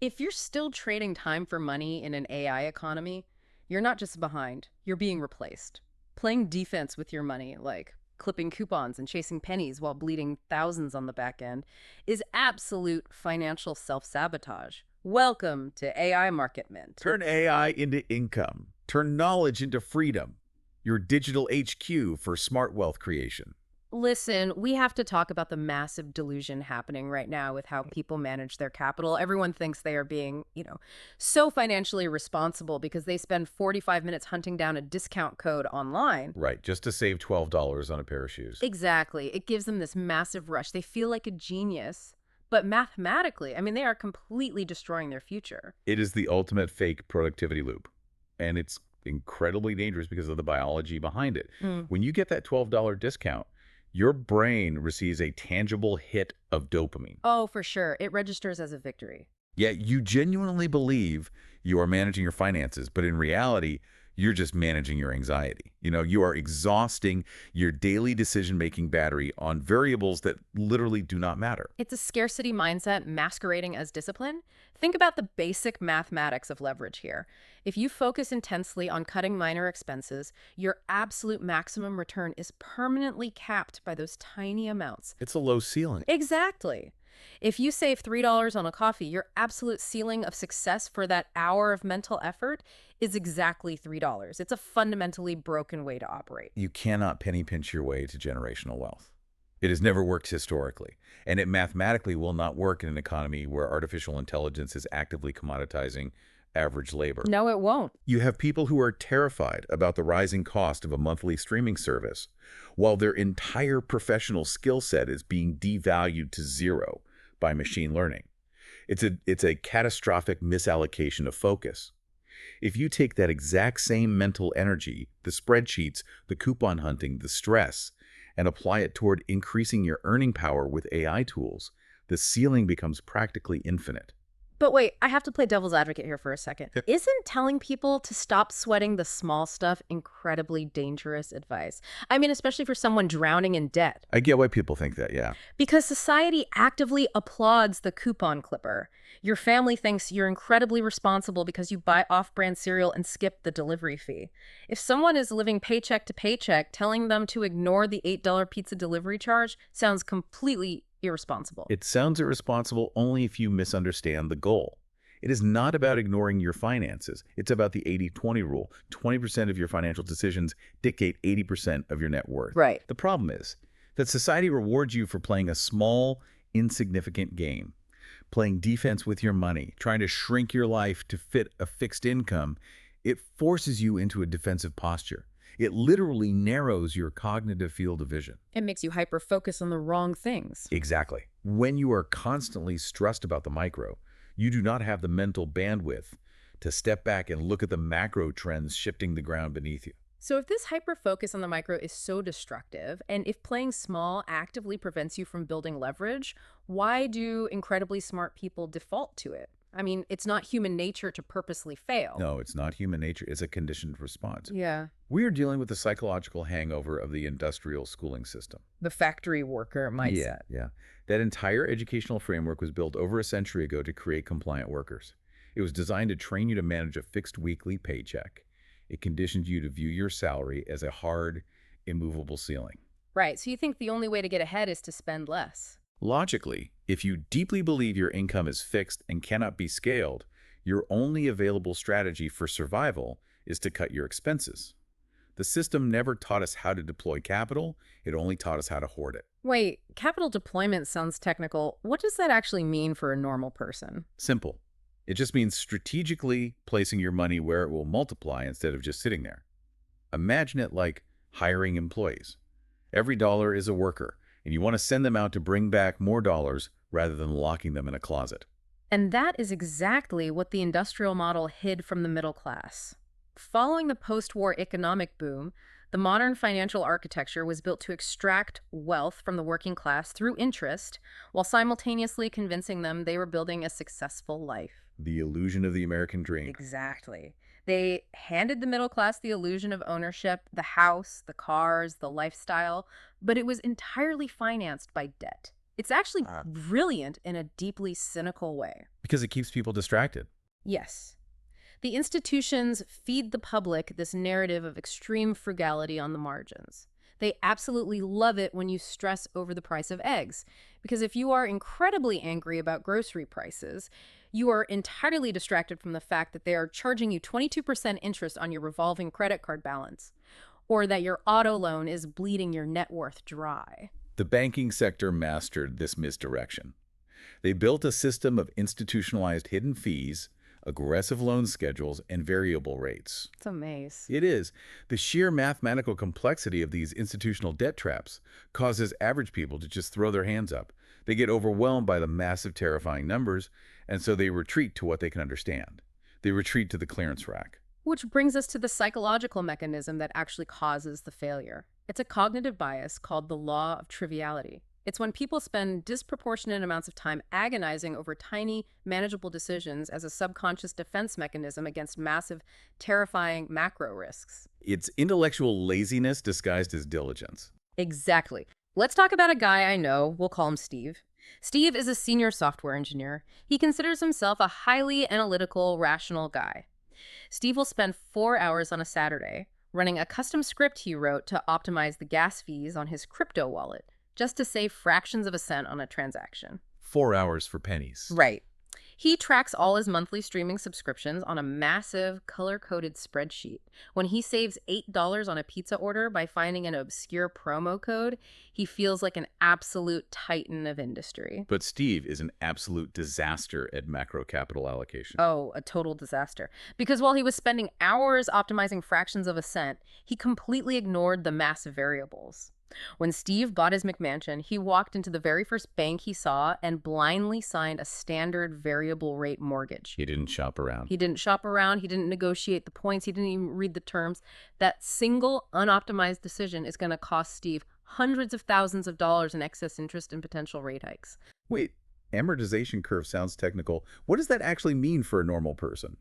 If you're still trading time for money in an AI economy, you're not just behind, you're being replaced. Playing defense with your money, like clipping coupons and chasing pennies while bleeding thousands on the back end, is absolute financial self-sabotage. Welcome to AI Market Mint. Turn AI into income. Turn knowledge into freedom. Your digital HQ for smart wealth creation. Listen, we have to talk about the massive delusion happening right now with how people manage their capital. Everyone thinks they are being, so financially responsible because they spend 45 minutes hunting down a discount code online. Right, just to save $12 on a pair of shoes. Exactly. It gives them this massive rush. They feel like a genius. But mathematically, I mean, they are completely destroying their future. It is the ultimate fake productivity loop. And it's incredibly dangerous because of the biology behind it. Mm. When you get that $12 discount, your brain receives a tangible hit of dopamine. Oh, for sure. It registers as a victory. Yet you genuinely believe you are managing your finances, but in reality, you're just managing your anxiety. You are exhausting your daily decision-making battery on variables that literally do not matter. It's a scarcity mindset masquerading as discipline. Think about the basic mathematics of leverage here. If you focus intensely on cutting minor expenses, your absolute maximum return is permanently capped by those tiny amounts. It's a low ceiling. Exactly. If you save $3 on a coffee, your absolute ceiling of success for that hour of mental effort is exactly $3. It's a fundamentally broken way to operate. You cannot penny pinch your way to generational wealth. It has never worked historically, and it mathematically will not work in an economy where artificial intelligence is actively commoditizing average labor. No, it won't. You have people who are terrified about the rising cost of a monthly streaming service, while their entire professional skill set is being devalued to zero by machine learning. It's a catastrophic misallocation of focus. If you take that exact same mental energy, the spreadsheets, the coupon hunting, the stress, and apply it toward increasing your earning power with AI tools, the ceiling becomes practically infinite. But wait, I have to play devil's advocate here for a second. Yep. Isn't telling people to stop sweating the small stuff incredibly dangerous advice? I mean, especially for someone drowning in debt. I get why people think that, yeah. Because society actively applauds the coupon clipper. Your family thinks you're incredibly responsible because you buy off-brand cereal and skip the delivery fee. If someone is living paycheck to paycheck, telling them to ignore the $8 pizza delivery charge sounds completely irresponsible. It sounds irresponsible only if you misunderstand the goal. It is not about ignoring your finances. It's about the 80-20 rule. 20% of your financial decisions dictate 80% of your net worth. Right. The problem is that society rewards you for playing a small, insignificant game. Playing defense with your money, trying to shrink your life to fit a fixed income, it forces you into a defensive posture. It literally narrows your cognitive field of vision. It makes you hyper-focus on the wrong things. Exactly. When you are constantly stressed about the micro, you do not have the mental bandwidth to step back and look at the macro trends shifting the ground beneath you. So if this hyper-focus on the micro is so destructive, and if playing small actively prevents you from building leverage, why do incredibly smart people default to it? I mean, it's not human nature to purposely fail. No, it's not human nature. It's a conditioned response. Yeah. We are dealing with the psychological hangover of the industrial schooling system. The factory worker mindset. Yeah. That entire educational framework was built over a century ago to create compliant workers. It was designed to train you to manage a fixed weekly paycheck. It conditioned you to view your salary as a hard, immovable ceiling. Right. So you think the only way to get ahead is to spend less. Logically, if you deeply believe your income is fixed and cannot be scaled, your only available strategy for survival is to cut your expenses. The system never taught us how to deploy capital, it only taught us how to hoard it. Wait, capital deployment sounds technical. What does that actually mean for a normal person? Simple. It just means strategically placing your money where it will multiply instead of just sitting there. Imagine it like hiring employees. Every dollar is a worker, and you want to send them out to bring back more dollars rather than locking them in a closet. And that is exactly what the industrial model hid from the middle class. Following the post-war economic boom, the modern financial architecture was built to extract wealth from the working class through interest, while simultaneously convincing them they were building a successful life. The illusion of the American dream. Exactly. They handed the middle class the illusion of ownership, the house, the cars, the lifestyle, but it was entirely financed by debt. It's actually brilliant in a deeply cynical way. Because it keeps people distracted. Yes. The institutions feed the public this narrative of extreme frugality on the margins. They absolutely love it when you stress over the price of eggs, because if you are incredibly angry about grocery prices, you are entirely distracted from the fact that they are charging you 22% interest on your revolving credit card balance, or that your auto loan is bleeding your net worth dry. The banking sector mastered this misdirection. They built a system of institutionalized hidden fees, aggressive loan schedules, and variable rates. It's a maze. It is. The sheer mathematical complexity of these institutional debt traps causes average people to just throw their hands up. They get overwhelmed by the massive, terrifying numbers, and so they retreat to what they can understand. They retreat to the clearance rack. Which brings us to the psychological mechanism that actually causes the failure. It's a cognitive bias called the law of triviality. It's when people spend disproportionate amounts of time agonizing over tiny, manageable decisions as a subconscious defense mechanism against massive, terrifying macro risks. It's intellectual laziness disguised as diligence. Exactly. Let's talk about a guy I know. We'll call him Steve. Steve is a senior software engineer. He considers himself a highly analytical, rational guy. Steve will spend 4 hours on a Saturday running a custom script he wrote to optimize the gas fees on his crypto wallet, just to save fractions of a cent on a transaction. 4 hours for pennies. Right. He tracks all his monthly streaming subscriptions on a massive, color-coded spreadsheet. When he saves $8 on a pizza order by finding an obscure promo code, he feels like an absolute titan of industry. But Steve is an absolute disaster at macro capital allocation. Oh, a total disaster. Because while he was spending hours optimizing fractions of a cent, he completely ignored the massive variables. When Steve bought his McMansion, he walked into the very first bank he saw and blindly signed a standard variable rate mortgage. He didn't shop around. He didn't shop around. He didn't negotiate the points. He didn't even read the terms. That single unoptimized decision is going to cost Steve hundreds of thousands of dollars in excess interest and potential rate hikes. Wait, amortization curve sounds technical. What does that actually mean for a normal person?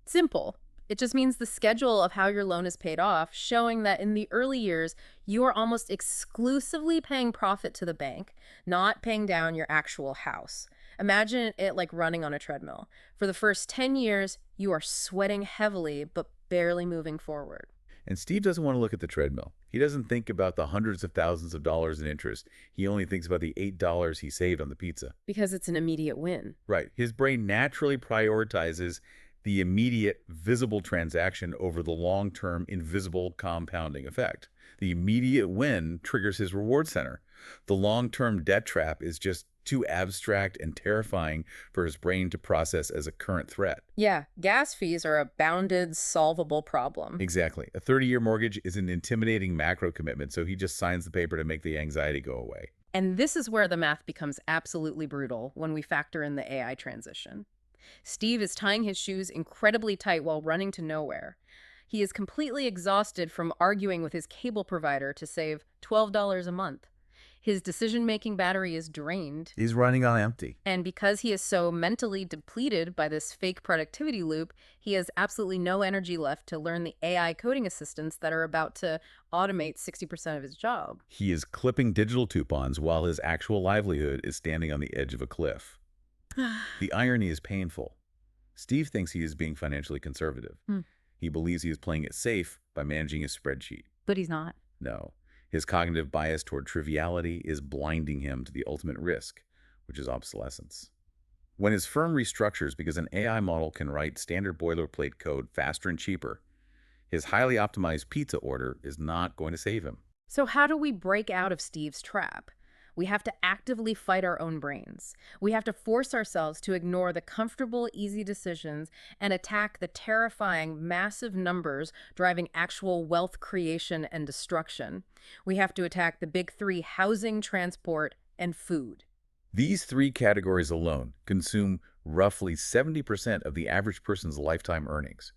Simple. It just means the schedule of how your loan is paid off, showing that in the early years, you are almost exclusively paying profit to the bank, not paying down your actual house. Imagine it like running on a treadmill. For the first 10 years, you are sweating heavily, but barely moving forward. And Steve doesn't want to look at the treadmill. He doesn't think about the hundreds of thousands of dollars in interest. He only thinks about the $8 he saved on the pizza. Because it's an immediate win. Right. His brain naturally prioritizes the immediate visible transaction over the long-term invisible compounding effect. The immediate win triggers his reward center. The long-term debt trap is just too abstract and terrifying for his brain to process as a current threat. Yeah, gas fees are a bounded, solvable problem. Exactly. A 30-year mortgage is an intimidating macro commitment, so he just signs the paper to make the anxiety go away. And this is where the math becomes absolutely brutal when we factor in the AI transition. Steve is tying his shoes incredibly tight while running to nowhere. He is completely exhausted from arguing with his cable provider to save $12 a month. His decision-making battery is drained. He's running on empty. And because he is so mentally depleted by this fake productivity loop, he has absolutely no energy left to learn the AI coding assistants that are about to automate 60% of his job. He is clipping digital coupons while his actual livelihood is standing on the edge of a cliff. The irony is painful. Steve thinks he is being financially conservative. He believes he is playing it safe by managing his spreadsheet. But he's not. No. His cognitive bias toward triviality is blinding him to the ultimate risk, which is obsolescence. When his firm restructures because an AI model can write standard boilerplate code faster and cheaper, his highly optimized pizza order is not going to save him. So how do we break out of Steve's trap? We have to actively fight our own brains. We have to force ourselves to ignore the comfortable, easy decisions and attack the terrifying, massive numbers driving actual wealth creation and destruction. We have to attack the big three: housing, transport, and food. These three categories alone consume roughly 70% of the average person's lifetime earnings.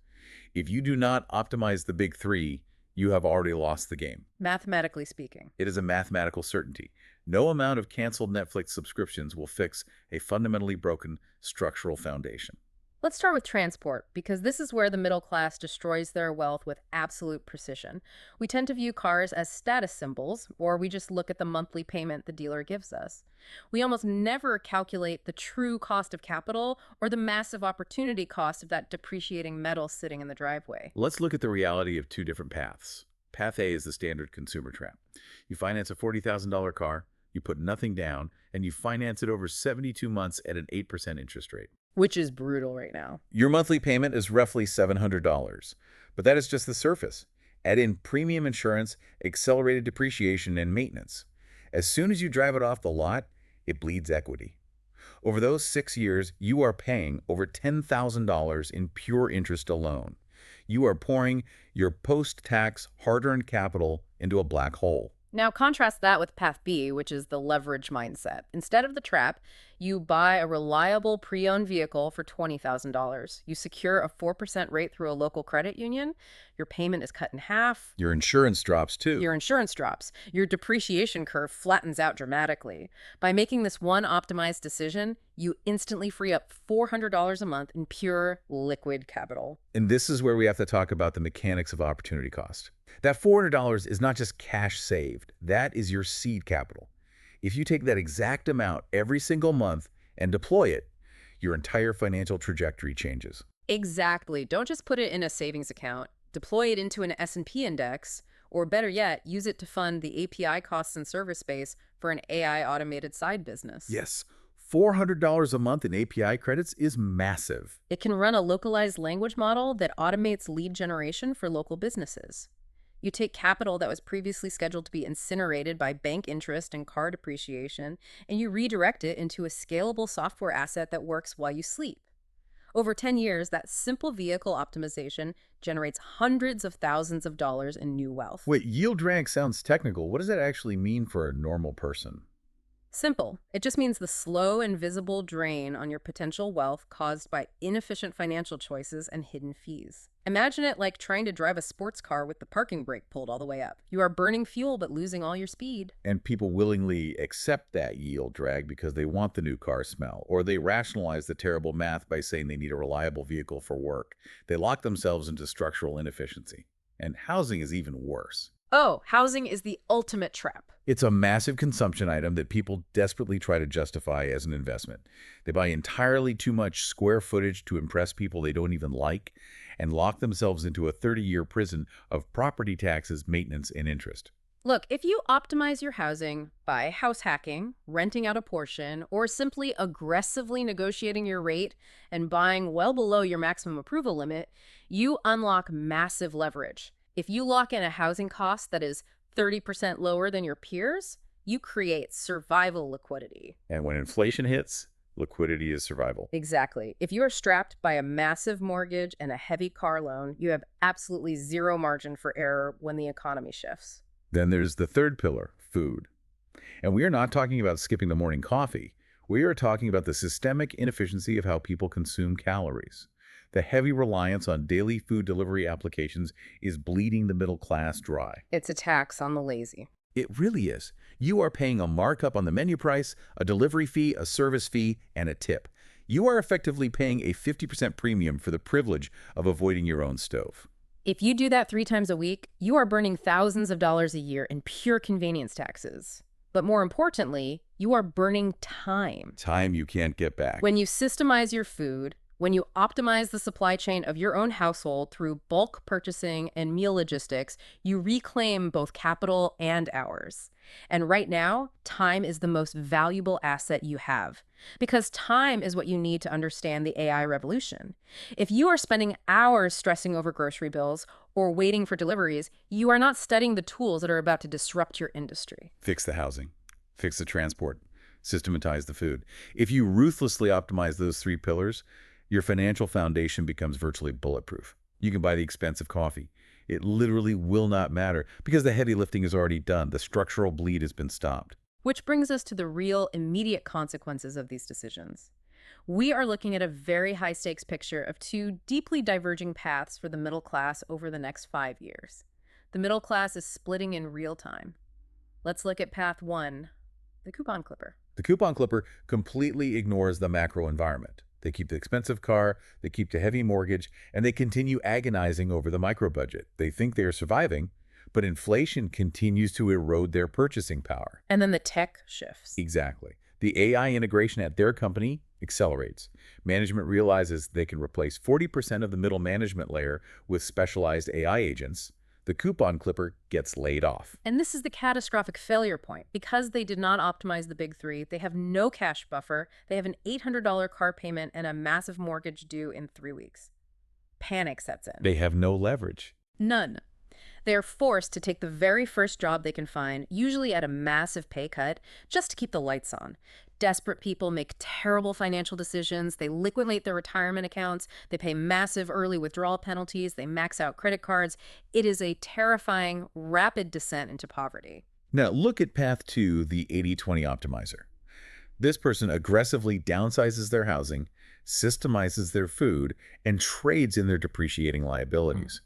If you do not optimize the big three, you have already lost the game. Mathematically speaking. It is a mathematical certainty. No amount of canceled Netflix subscriptions will fix a fundamentally broken structural foundation. Let's start with transport, because this is where the middle class destroys their wealth with absolute precision. We tend to view cars as status symbols, or we just look at the monthly payment the dealer gives us. We almost never calculate the true cost of capital or the massive opportunity cost of that depreciating metal sitting in the driveway. Let's look at the reality of two different paths. Path A is the standard consumer trap. You finance a $40,000 car, you put nothing down, and you finance it over 72 months at an 8% interest rate. Which is brutal right now. Your monthly payment is roughly $700, but that is just the surface. Add in premium insurance, accelerated depreciation, and maintenance. As soon as you drive it off the lot, it bleeds equity. Over those 6 years, you are paying over $10,000 in pure interest alone. You are pouring your post-tax hard-earned capital into a black hole. Now, contrast that with Path B, which is the leverage mindset. Instead of the trap, you buy a reliable pre-owned vehicle for $20,000. You secure a 4% rate through a local credit union. Your payment is cut in half. Your insurance drops too. Your insurance drops. Your depreciation curve flattens out dramatically. By making this one optimized decision, you instantly free up $400 a month in pure liquid capital. And this is where we have to talk about the mechanics of opportunity cost. That $400 is not just cash saved. That is your seed capital. If you take that exact amount every single month and deploy it, your entire financial trajectory changes. Exactly. Don't just put it in a savings account. Deploy it into an S&P index, or better yet, use it to fund the API costs and service base for an AI automated side business. Yes, $400 a month in API credits is massive. It can run a localized language model that automates lead generation for local businesses. You take capital that was previously scheduled to be incinerated by bank interest and car depreciation, and you redirect it into a scalable software asset that works while you sleep. Over 10 years, that simple vehicle optimization generates hundreds of thousands of dollars in new wealth. Wait, yield drag sounds technical. What does that actually mean for a normal person? Simple. It just means the slow and visible drain on your potential wealth caused by inefficient financial choices and hidden fees. Imagine it like trying to drive a sports car with the parking brake pulled all the way up. You are burning fuel but losing all your speed. And people willingly accept that yield drag because they want the new car smell, or they rationalize the terrible math by saying they need a reliable vehicle for work. They lock themselves into structural inefficiency. And housing is even worse. Oh, housing is the ultimate trap. It's a massive consumption item that people desperately try to justify as an investment. They buy entirely too much square footage to impress people they don't even like and lock themselves into a 30-year prison of property taxes, maintenance, and interest. Look, if you optimize your housing by house hacking, renting out a portion, or simply aggressively negotiating your rate and buying well below your maximum approval limit, you unlock massive leverage. If you lock in a housing cost that is 30% lower than your peers, you create survival liquidity. And when inflation hits, liquidity is survival. Exactly. If you are strapped by a massive mortgage and a heavy car loan, you have absolutely zero margin for error when the economy shifts. Then there's the third pillar, food. And we are not talking about skipping the morning coffee. We are talking about the systemic inefficiency of how people consume calories. The heavy reliance on daily food delivery applications is bleeding the middle class dry. It's a tax on the lazy. It really is. You are paying a markup on the menu price, a delivery fee, a service fee, and a tip. You are effectively paying a 50% premium for the privilege of avoiding your own stove. If you do that 3 times a week, you are burning thousands of dollars a year in pure convenience taxes. But more importantly, you are burning time. Time you can't get back. When you systemize your food, when you optimize the supply chain of your own household through bulk purchasing and meal logistics, you reclaim both capital and hours. And right now, time is the most valuable asset you have, because time is what you need to understand the AI revolution. If you are spending hours stressing over grocery bills or waiting for deliveries, you are not studying the tools that are about to disrupt your industry. Fix the housing, fix the transport, systematize the food. If you ruthlessly optimize those 3 pillars, your financial foundation becomes virtually bulletproof. You can buy the expensive coffee. It literally will not matter because the heavy lifting is already done. The structural bleed has been stopped. Which brings us to the real immediate consequences of these decisions. We are looking at a very high-stakes picture of 2 deeply diverging paths for the middle class over the next 5 years. The middle class is splitting in real time. Let's look at path 1, the coupon clipper. The coupon clipper completely ignores the macro environment. They keep the expensive car, they keep the heavy mortgage, and they continue agonizing over the micro-budget. They think they are surviving, but inflation continues to erode their purchasing power. And then the tech shifts. Exactly. The AI integration at their company accelerates. Management realizes they can replace 40% of the middle management layer with specialized AI agents. The coupon clipper gets laid off. And this is the catastrophic failure point. Because they did not optimize the big three, they have no cash buffer, they have an $800 car payment and a massive mortgage due in 3 weeks. Panic sets in. They have no leverage. None. They are forced to take the very first job they can find, usually at a massive pay cut, just to keep the lights on. Desperate people make terrible financial decisions. They liquidate their retirement accounts. They pay massive early withdrawal penalties. They max out credit cards. It is a terrifying, rapid descent into poverty. Now, look at path 2, the 80-20 optimizer. This person aggressively downsizes their housing, systemizes their food, and trades in their depreciating liabilities.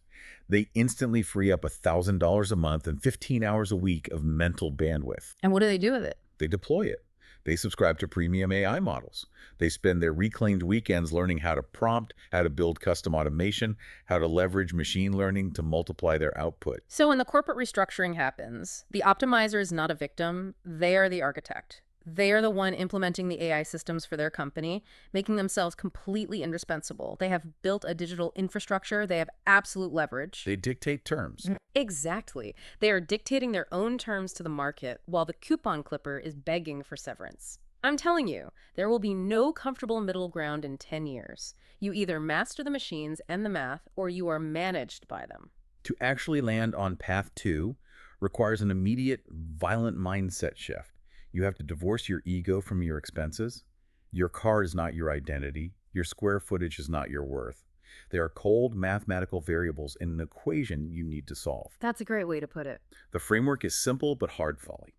They instantly free up $1,000 a month and 15 hours a week of mental bandwidth. And what do they do with it? They deploy it. They subscribe to premium AI models. They spend their reclaimed weekends learning how to prompt, how to build custom automation, how to leverage machine learning to multiply their output. So when the corporate restructuring happens, the optimizer is not a victim. They are the architect. They are the one implementing the AI systems for their company, making themselves completely indispensable. They have built a digital infrastructure. They have absolute leverage. They dictate terms. Exactly. They are dictating their own terms to the market while the coupon clipper is begging for severance. I'm telling you, there will be no comfortable middle ground in 10 years. You either master the machines and the math, or you are managed by them. To actually land on path 2 requires an immediate, violent mindset shift. You have to divorce your ego from your expenses. Your car is not your identity. Your square footage is not your worth. They are cold mathematical variables in an equation you need to solve. That's a great way to put it. The framework is simple but hard folly.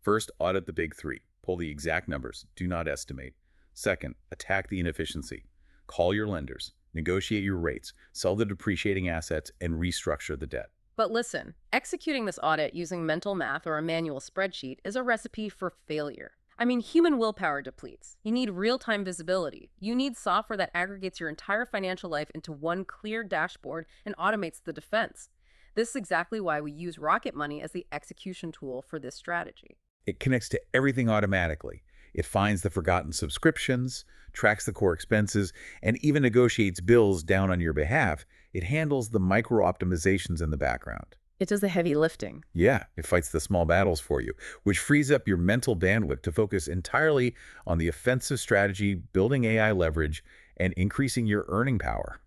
First, audit the big three. Pull the exact numbers. Do not estimate. Second, attack the inefficiency. Call your lenders. Negotiate your rates. Sell the depreciating assets and restructure the debt. But listen, executing this audit using mental math or a manual spreadsheet is a recipe for failure. I mean, human willpower depletes. You need real-time visibility. You need software that aggregates your entire financial life into one clear dashboard and automates the defense. This is exactly why we use Rocket Money as the execution tool for this strategy. It connects to everything automatically. It finds the forgotten subscriptions, tracks the core expenses, and even negotiates bills down on your behalf. It handles the micro-optimizations in the background. It does the heavy lifting. Yeah, it fights the small battles for you, which frees up your mental bandwidth to focus entirely on the offensive strategy, building AI leverage, and increasing your earning power.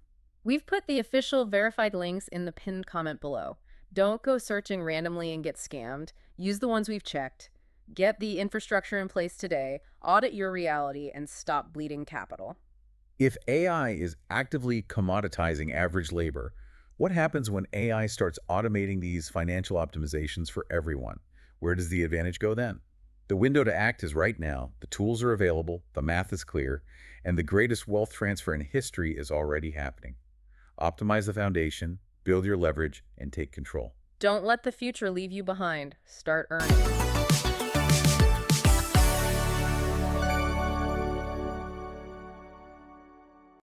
We've put the official verified links in the pinned comment below. Don't go searching randomly and get scammed. Use the ones we've checked. Get the infrastructure in place today, audit your reality, and stop bleeding capital. If AI is actively commoditizing average labor, what happens when AI starts automating these financial optimizations for everyone? Where does the advantage go then? The window to act is right now. The tools are available, the math is clear, and the greatest wealth transfer in history is already happening. Optimize the foundation, build your leverage, and take control. Don't let the future leave you behind. Start earning.